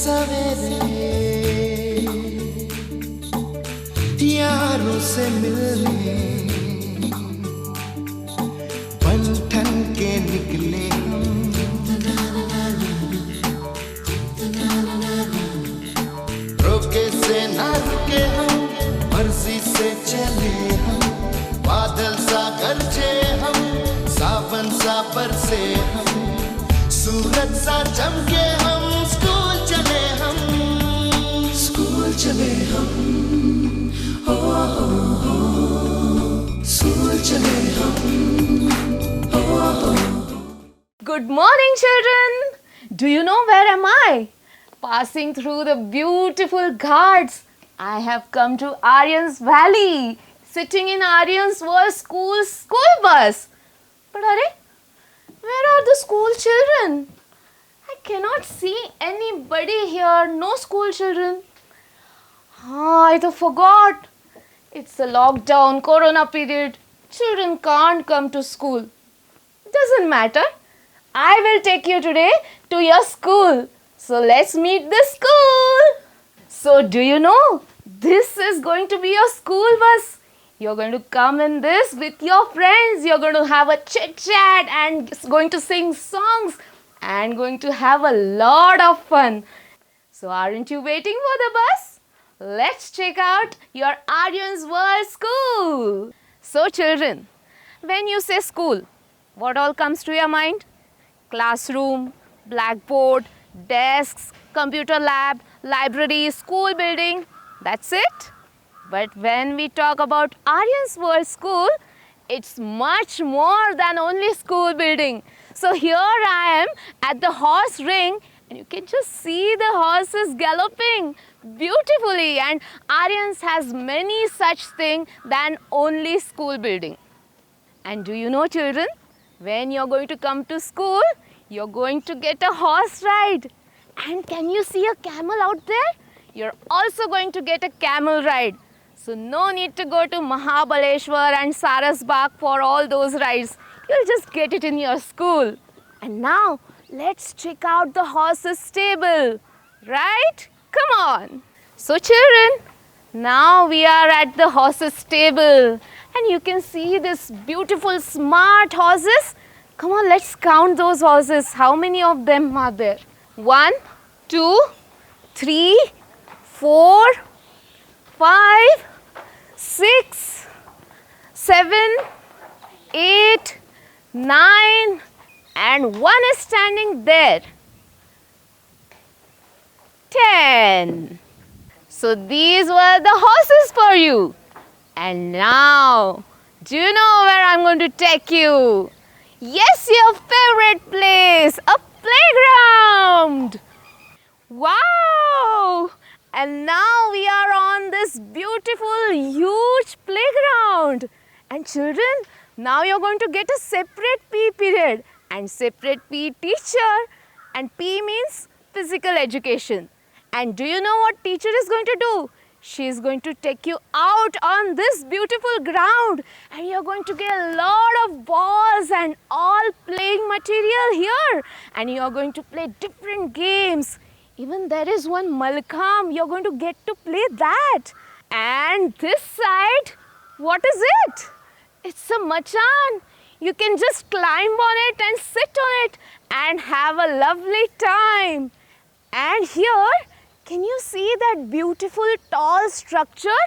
सवेरे यारों से मिलने बन ठन के निकले हम, रोके से ना रुके हम, मर्जी से चले हम, बादल सा गरजे हम, सावन सा बरसे हम, सूरज सा चमके हम, स्कूल चले हम, स्कूल चले हम, हो स्कूल चले हम, हो। Good morning, children. Do you know where am I? Passing through the beautiful ghats. I have come to Aryan's Valley, sitting in Aryan's World school bus. But where are the school children? I cannot see anybody here. No school children. I forgot. It's a lockdown, corona period. Children can't come to school. Doesn't matter. I will take you today to your school. So let's meet the school. So do you know, this is going to be your school bus. You're going to come in this with your friends. You're going to have a chit chat and going to sing songs and going to have a lot of fun. So aren't you waiting for the bus? Let's check out your Aryan's World School. So children, when you say school, what all comes to your mind? Classroom, blackboard, desks, computer lab, library, school building. That's it. But when we talk about Aryan's World School, it's much more than only school building. So here I am at the horse ring and you can just see the horses galloping beautifully, and Aryan's has many such things than only school building. And do you know, children, when you're going to come to school, you're going to get a horse ride. And can you see a camel out there? You're also going to get a camel ride. So no need to go to Mahabaleshwar and Sarasbag for all those rides. You'll just get it in your school. And now, let's check out the horse's stable. Right? Come on. So children, now we are at the horse's stable. And you can see this beautiful smart horses. Come on, let's count those horses. How many of them are there? 1, 2, 3, 4, 5, 6, 7, 8, 9, and one is standing there. 10. So these were the horses for you. And now, do you know where I'm going to take you? Yes, your favorite place, a playground. Wow! And now we are on this beautiful, huge playground. And children, now you're going to get a separate P period and separate P teacher. And P means physical education. And do you know what teacher is going to do? She is going to take you out on this beautiful ground and you're going to get a lot of balls and all playing material here. And you're going to play different games. Even there is one Malkham, you're going to get to play that. And this side, what is it? It's a machan. You can just climb on it and sit on it and have a lovely time. And here, can you see that beautiful tall structure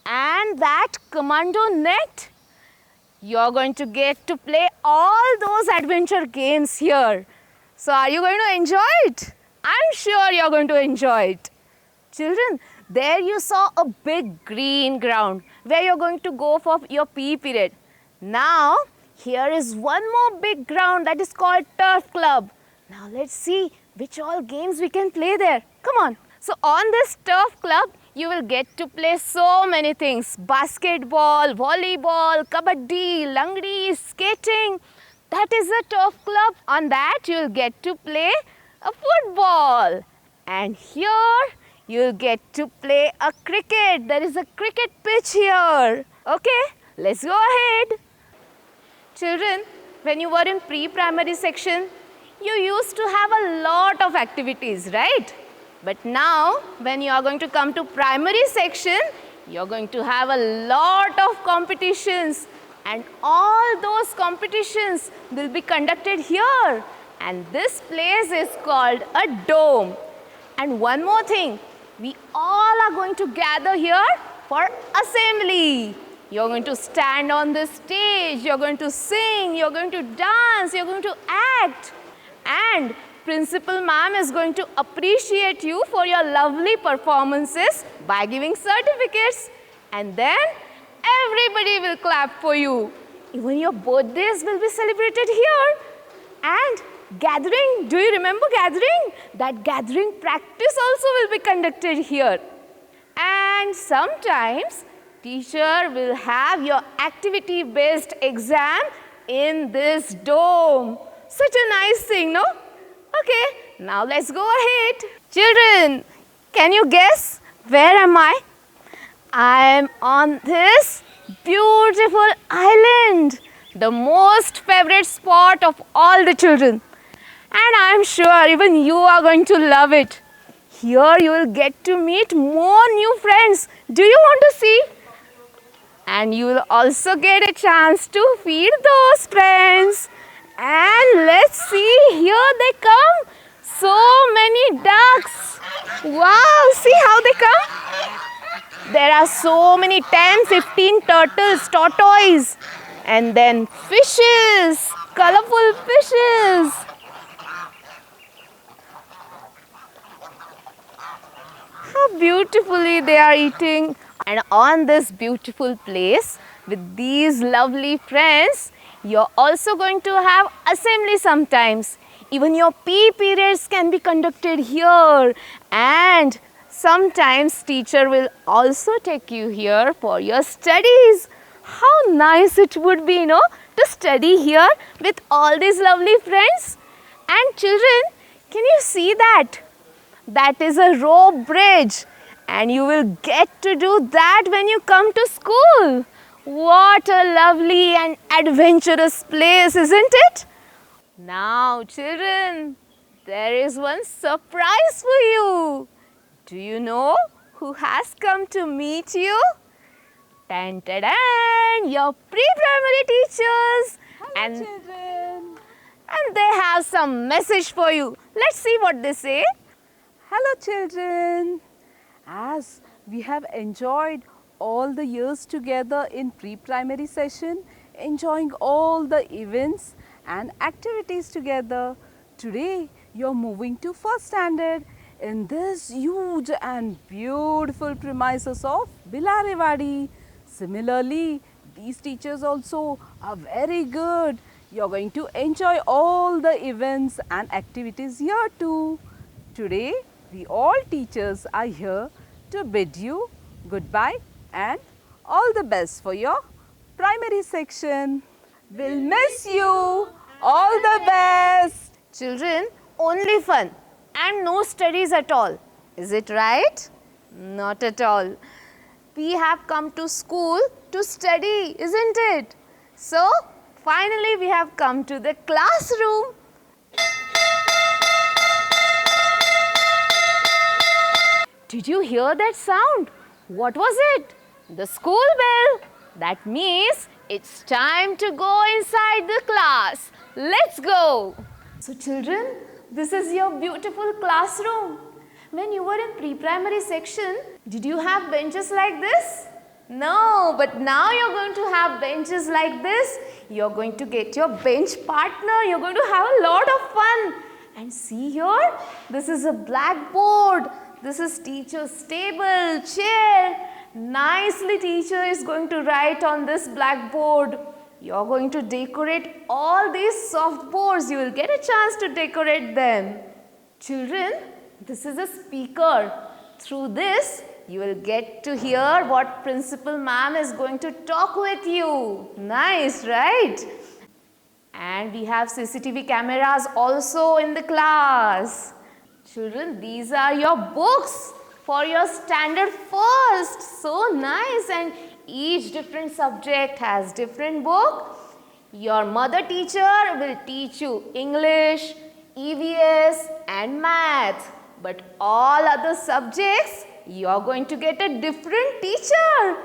and that commando net? You're going to get to play all those adventure games here. So are you going to enjoy it? I'm sure you're going to enjoy it. Children, there you saw a big green ground where you're going to go for your PE period. Now, here is one more big ground that is called Turf Club. Now let's see which all games we can play there. Come on. So on this Turf Club, you will get to play so many things. Basketball, volleyball, kabaddi, langdi, skating. That is a Turf Club. On that, you will get to play a football. And here, you will get to play a cricket. There is a cricket pitch here. Okay, let's go ahead. Children, when you were in pre-primary section, you used to have a lot of activities, right? But now, when you are going to come to primary section, you're going to have a lot of competitions, and all those competitions will be conducted here. And this place is called a dome. And one more thing, we all are going to gather here for assembly. You're going to stand on this stage, you're going to sing, you're going to dance, you're going to act. And Principal Ma'am is going to appreciate you for your lovely performances by giving certificates. And then everybody will clap for you. Even your birthdays will be celebrated here. And gathering, do you remember gathering? That gathering practice also will be conducted here. And sometimes teacher will have your activity based exam in this dome. Such a nice thing, no? Okay, now let's go ahead. Children, can you guess where am I? I am on this beautiful island, the most favorite spot of all the children. And I am sure even you are going to love it. Here you will get to meet more new friends. Do you want to see? And you will also get a chance to feed those friends. And let's see, here they come. So many ducks. Wow, see how they come? There are so many 10, 15 turtles, tortoise. And then fishes, colorful fishes. How beautifully they are eating. And on this beautiful place with these lovely friends, you're also going to have assembly sometimes. Even your PE periods can be conducted here. And sometimes teacher will also take you here for your studies. How nice it would be, to study here with all these lovely friends. And children, can you see that? That is a rope bridge. And you will get to do that when you come to school. What a lovely and adventurous place, isn't it? Now, children, there is one surprise for you. Do you know who has come to meet you? Tan, ta, dan, your pre-primary teachers. Hello, children. And they have some message for you. Let's see what they say. Hello, children. As we have enjoyed all the years together in pre-primary session, enjoying all the events and activities together, today you're moving to first standard in this huge and beautiful premises of Bilarewadi. Similarly, these teachers also are very good. You're going to enjoy all the events and activities here too. Today, we all teachers are here to bid you goodbye and all the best for your primary section. We'll miss you. All the best. Children, only fun and no studies at all. Is it right? Not at all. We have come to school to study, isn't it? So, finally we have come to the classroom. Did you hear that sound? What was it? The school bell. That means it's time to go inside the class. Let's go. So children, this is your beautiful classroom. When you were in pre-primary section, did you have benches like this? No, but now you're going to have benches like this. You're going to get your bench partner. You're going to have a lot of fun. And see here, this is a blackboard. This is teacher's table, chair. Nicely teacher is going to write on this blackboard. You're going to decorate all these soft boards. You will get a chance to decorate them. Children, this is a speaker. Through this, you will get to hear what Principal Ma'am is going to talk with you. Nice, right? And we have CCTV cameras also in the class. Children, these are your books for your standard first. So nice, and each different subject has different book. Your mother teacher will teach you English, EVS and math. But all other subjects, you are going to get a different teacher.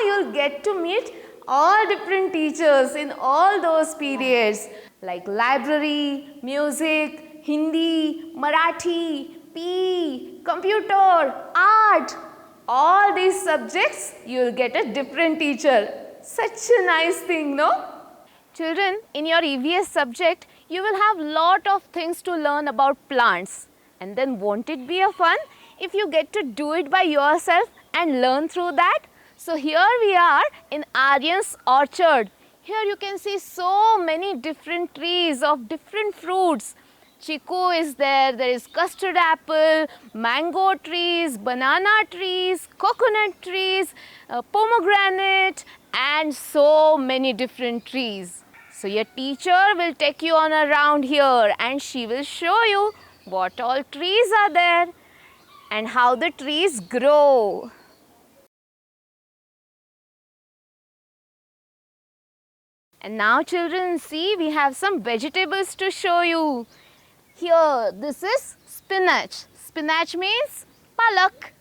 You'll get to meet all different teachers in all those periods like library, music, Hindi, Marathi, PE, computer, art. All these subjects, you'll get a different teacher. Such a nice thing, no? Children, in your EVS subject, you will have lot of things to learn about plants. And then won't it be a fun if you get to do it by yourself and learn through that? So here we are in Aryan's orchard. Here you can see so many different trees of different fruits. Chiku is there is custard apple, mango trees, banana trees, coconut trees, pomegranate and so many different trees. So your teacher will take you on a round here and she will show you what all trees are there and how the trees grow. And now children, see, we have some vegetables to show you. Here, this is spinach. Spinach means palak.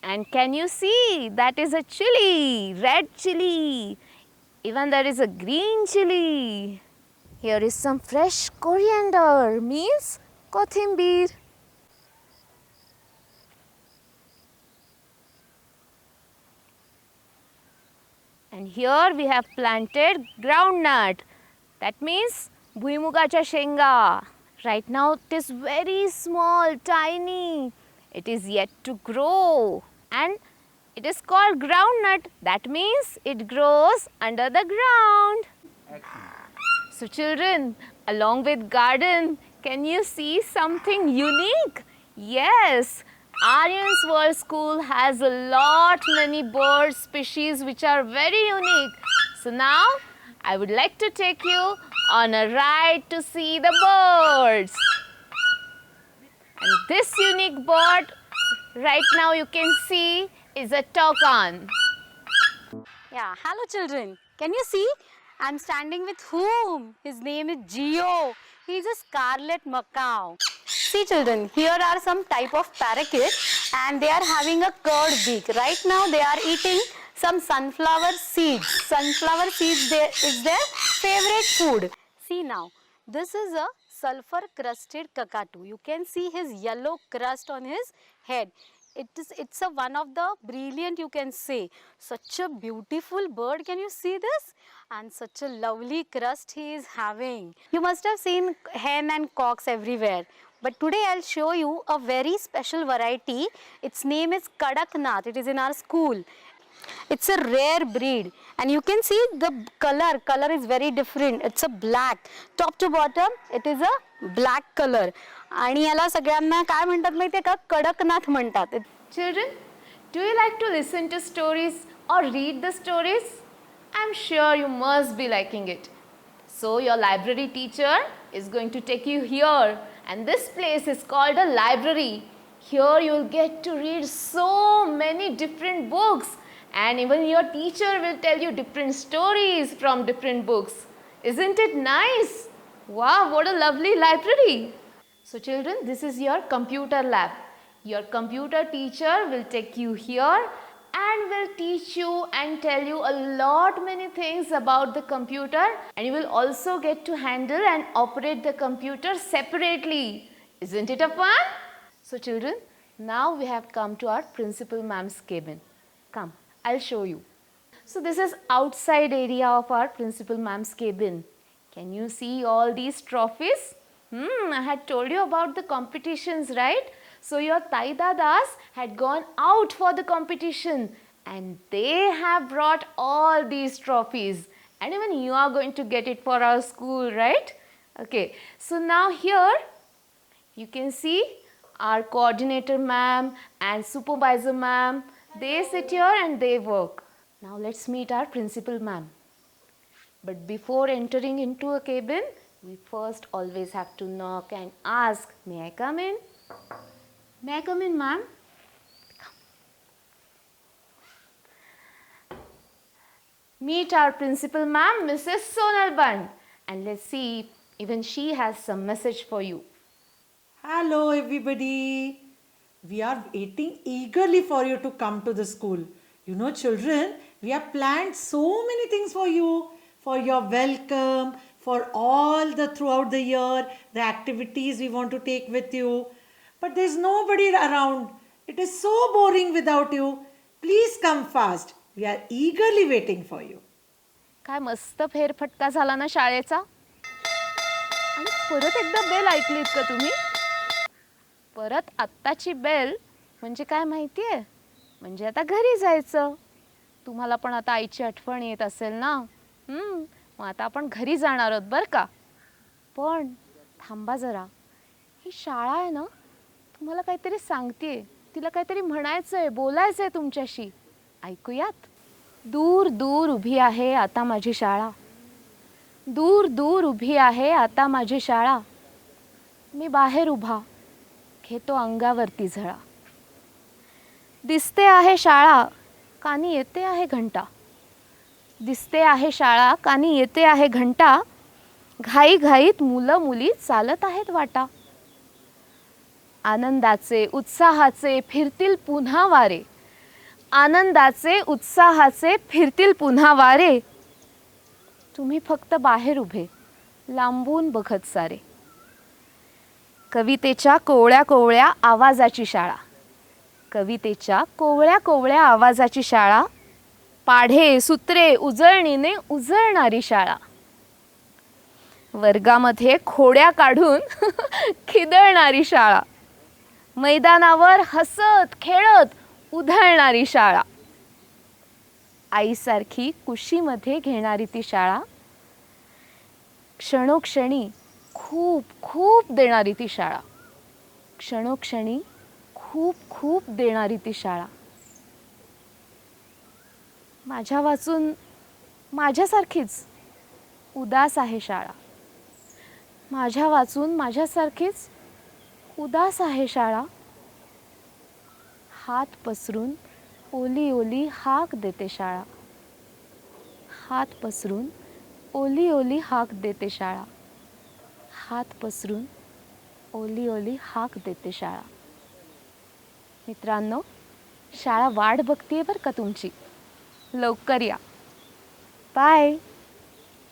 And can you see, that is a chili, red chili. Even there is a green chili. Here is some fresh coriander, means kothimbir. And here we have planted groundnut. That means bhuimugacha shenga. Right now it is very small, tiny. It is yet to grow. And it is called groundnut. That means it grows under the ground. So children, along with garden, can you see something unique? Yes, Aryan's World School has a lot many bird species which are very unique. So now I would like to take you on a ride to see the birds. And this unique bird right now you can see is a toucan. Yeah, hello children. Can you see? I'm standing with whom? His name is Geo. He is a scarlet macaw. See children, here are some type of parakeet and they are having a curved beak. Right now they are eating some sunflower seeds. Sunflower seeds is their favorite food. See now, this is a sulfur crusted cockatoo. You can see his yellow crust on his head. It's a one of the brilliant, you can say. Such a beautiful bird. Can you see this? And such a lovely crust he is having. You must have seen hen and cocks everywhere. But today I'll show you a very special variety. Its name is Kadaknath. It is in our school. It's a rare breed and you can see the color is very different. It's a black. Top to bottom it is a black color. आणि याला सगळ्यांना काय म्हणतात माहितीये का? कडकनाथ म्हणतात. Children, do you like to listen to stories or read the stories? I'm sure you must be liking it. So your library teacher is going to take you here and this place is called a library. Here you will get to read so many different books and even your teacher will tell you different stories from different books. Isn't it nice? Wow, what a lovely library. So children, this is your computer lab. Your computer teacher will take you here and will teach you and tell you a lot many things about the computer and you will also get to handle and operate the computer separately. Isn't it a fun? So children, now we have come to our principal ma'am's cabin. Come, I'll show you. So this is outside area of our principal ma'am's cabin. Can you see all these trophies? I had told you about the competitions, right? So your Taidadas had gone out for the competition and they have brought all these trophies and even you are going to get it for our school, right? Okay, so now here you can see our coordinator ma'am and supervisor ma'am, they sit here and they work. Now let's meet our principal ma'am. But before entering into a cabin, we first always have to knock and ask, may I come in? May I come in, ma'am? Meet our principal ma'am, Mrs. Sonal Band. And let's see if even she has some message for you. Hello, everybody. We are waiting eagerly for you to come to the school. You know, children, we have planned so many things for your welcome, for all the throughout the year, the activities we want to take with you. But there's nobody around. It is so boring without you. Please come fast. We are eagerly waiting for you. काय मस्त फेरफटका झाला ना शाळेचा. आणि परत एकदा bell ऐकलीत का तुम्ही? परत आत्ताची बेल म्हणजे काय माहितीये? म्हणजे आता घरी जायचं. तुम्हाला पण आता आईची आठवण येत असेल ना? मग आता आपण घरी जाणार आहोत बरं का? पण थांबा जरा. ही शाळा आहे ना, तुम्हाला काहीतरी सांगतेय. तिला काहीतरी म्हणायचंय, बोलायचंय तुमच्याशी. ऐकूयात? दूर दूर उभी आहे आता माझी शाळा. दूर दूर उभी आहे आता माझी शाळा. मी बाहेर उभा घेतो अंगावरती झळा. दिसते आहे शाळा, कानी येते आहे घंटा. दिसते आहे शाळा, कानी येते आहे घंटा. घाईघाईत मुलं मुली चालत आहेत वाटा. आनंदाचे उत्साहाचे फिरतील पुन्हा वारे. आनंदाचे उत्साहाचे फिरतील पुन्हा वारे. तुम्ही फक्त बाहेर उभे लांबून बघत सारे. कवितेच्या कोवळ्या कोवळ्या आवाजाची शाळा. कवितेच्या कोवळ्या कोवळ्या आवाजाची शाळा. पाढे सूत्रे उजळणीने उजळणारी शाळा. वर्गामध्ये खोड्या काढून खिदळणारी शाळा. मैदानावर हसत खेळत उधळणारी शाळा. आईसारखी कुशीमध्ये घेणारी ती शाळा. क्षणोक्षणी खूप खूप देणारी ती शाळा. क्षणोक्षणी खूप खूप देणारी ती शाळा. माझ्या वाचून माझ्यासारखीच उदास आहे शाळा. माझ्या वाचून माझ्यासारखीच उदास आहे शाळा. हात पसरून ओली ओली हाक देते शाळा. हात पसरून ओली ओली हाक देते शाळा. हात पसरून ओली ओली हाक देते शाळा. मित्रांनो, शाळा वाट बघतीये बरं का तुमची. लवकर या. बाय.